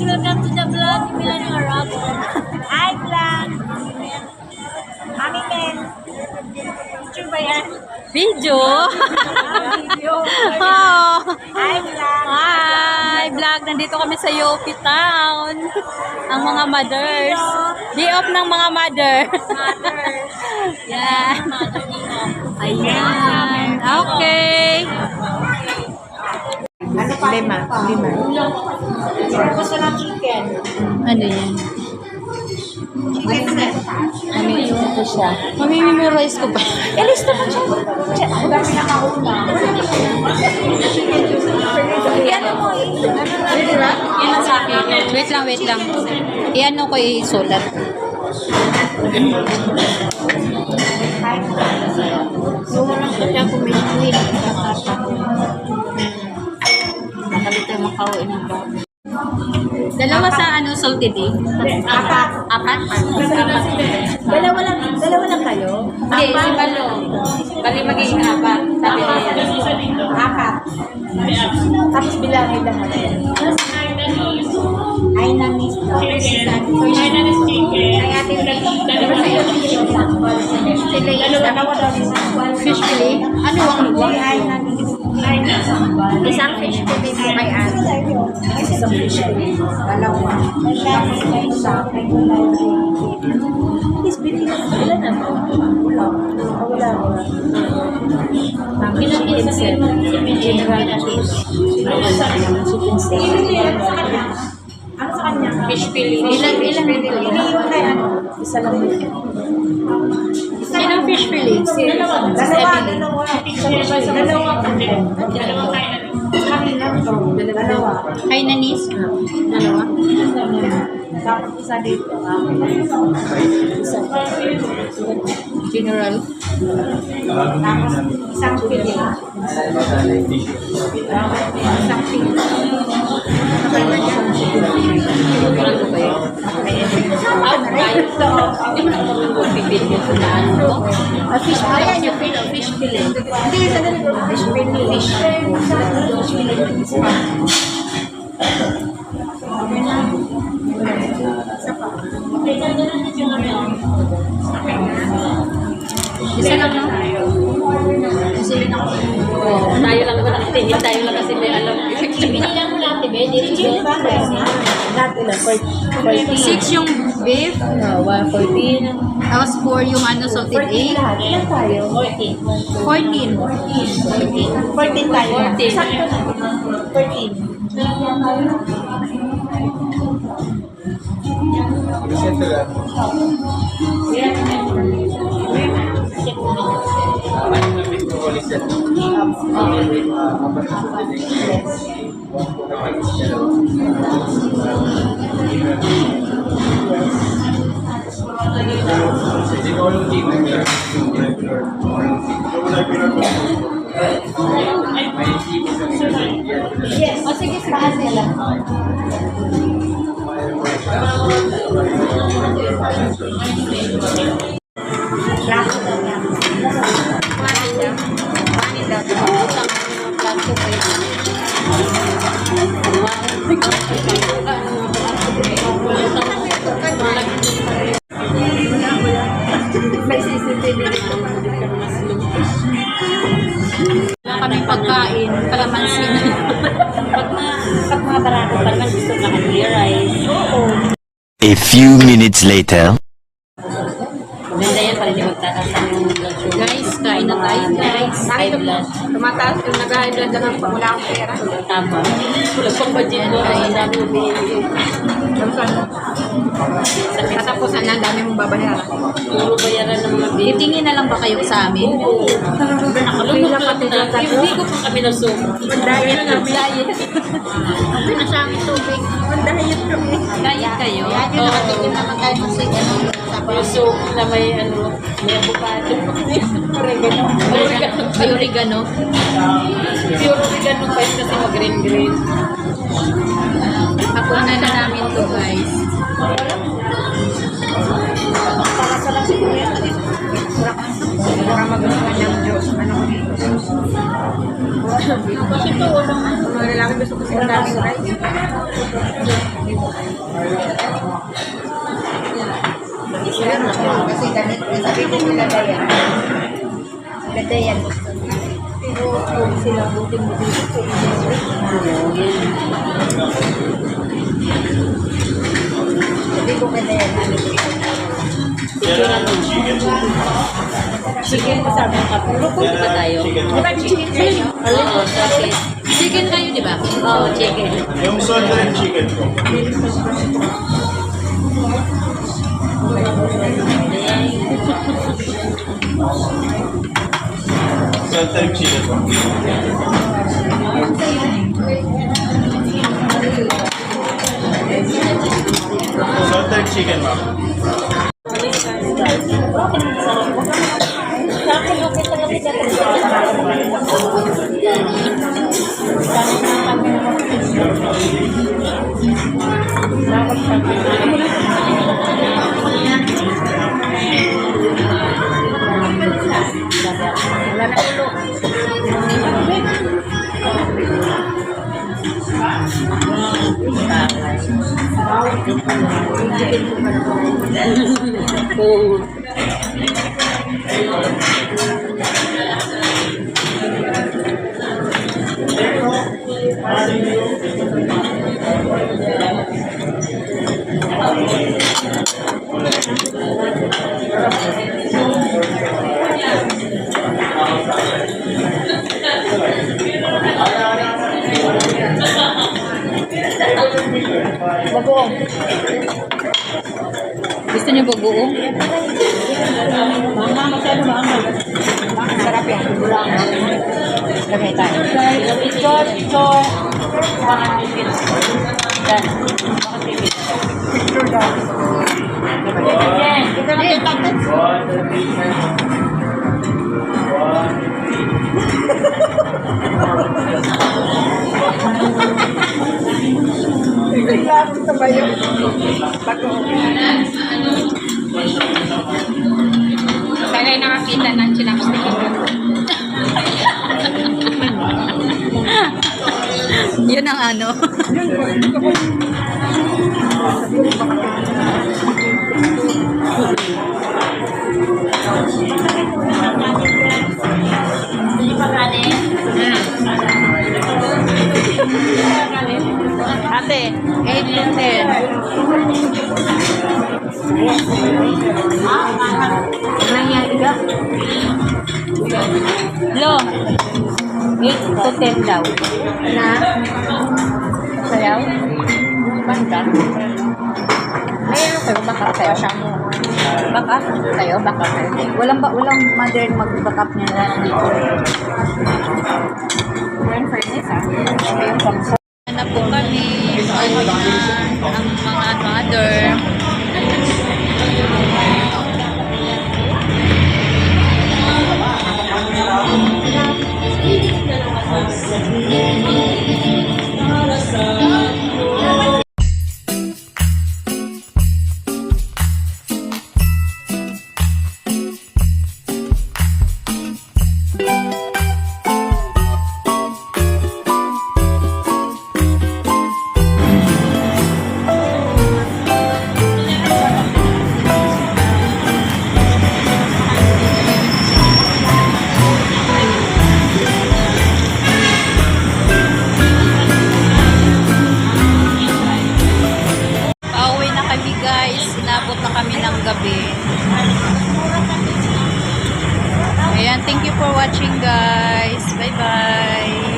welcome to the vlog ni Milani Arab. Hi, vlog! Mami Men. Picture ba yan? Video? Video. Oh. Hi, vlog! Hi! Vlog, nandito kami sa Yopi Town. Ang mga mothers. Day off ng mga mother. Yan. Ayan. Okay. Ano pa? Lima. Gusto ng chicken. Ano yan? Ano Ito siya. Mamimemorize ko pa. Lista mo siya. Ang dami na kauna. Ano mo Yan ang sa akin. Wait lang. Iyan ko isulat. Sumo lang ko siya kung may queen. Nakalita makauin ng bago. Dalawa sa salted egg? Apat? Dalawa lang kayo? Hindi, si Balo. Bali magiging apat. Sabi niya. Apat. Tapos bilangin lang natin. Ay, namis. Ay, namis chicken. Ay, atin Fish fillet? Ano ang luwag? ay, namis. Isang fish fillet mo kay Ate. Isang fish fillet. Dalawa. Tapos may isa. Please, bilhin ka. Ilan na ba? Wala. Ilang pieces yan? General fish. Chicken steak. Ano sa kanya? Fish fillet. Ilan dito? Iniiwan kay ano? Isa lang yun. Ilang fish fillet? Dalawa. Kanina to. Dalawa. Kay Nanis? Dalawa? Tapos isa dito. Isa. General? Tapos isang pili. Isang pili. Parang ko ba yun? Kahit ito. Hindi mo na ako pipili yung sunaan ko. Fish fillet. Ayan yung fish fillet. Hindi, isa din. Fish fillet. Fish Isa lang no? Kasi tayo lang naman nakatingin. Tayo lang kasi may alam. Pinilang mo natin, be. Lahat ilan? 6 yung beef. 114. Tapos 4 yung salted egg. Ilan tayo? 14. 14 tayo. 14. Sakto na. 14. Yes. O sige, lahat nila. Plato na lang. May CCTV dito. Wala kami pagkain, kalamansi na. Pag mga barako, parang gusto ka ng rice. Oo. A few minutes later. Ganda yan, para di magtatasan yung blood sugar. Guys, kain na tayo guys. High blood. Tumataas yung nag-high blood lang pag wala akong pera. Tama. Wala pang budget mo. Ay, dami mo binili. Katapusan na, ang dami mong babayaran. Puro bayaran ng mga bill. Titingin na lang ba kayo sa amin? Nakalulog pati lang tayo. Hindi ko pa kami nasuko. Mag-diet kami. Diet. Pinasangin tubig. Mag-diet kami. Diet kayo? Yan yung nakatikim naman tayo ng sig. Puso na may may avocado. Oregano. May oregano. Pure oregano pa yun kasi mag-green-green. Hapunan na namin to guys. Para sa lang siguro yan. Baka magustuhan ng Diyos. Ano ko dito? Kasi ito, walang Mga lalaki gusto ko sila daming rice. Kasi ganit. Sabi ko nila Dayan. Sila Dayan gusto nila. Pero kung sila buting-buting gusto sabi ko kay Dayan. chicken pa sabi ka. Puro po ba tayo? Di ba chicken sa inyo? Oo, okay. Chicken kayo, di ba? Oo, chicken. Yung salted chicken ko. Salted chicken ko. Salted chicken, ma'am. Wala na ulo. Oo. Bagoong. Gusto niyo bagoong? Mama, masyado ba ang sarap yan. Lagay tayo. Chor. Dan. Picture daw. Ito na yung tapos. Kailangan sa bayo. Tagay nakakita ng chinapstick. Yun ang ano. Hindi pa kanin? Ate, 8 and 10. Nangyari ka? Lo, 8 to 10 daw. Na? Sayaw? Banda? May ano kayo? Baka sayaw siya mo. Baka? Sayo? Baka kayo? Walang mother mag-backup niya na dito. Grand furnace ah. Yung pang- Na po kami. Ayan, ang mga mother. Pauwi na kami guys. Inabot na kami ng gabi. Ayan, thank you for watching guys. Bye bye.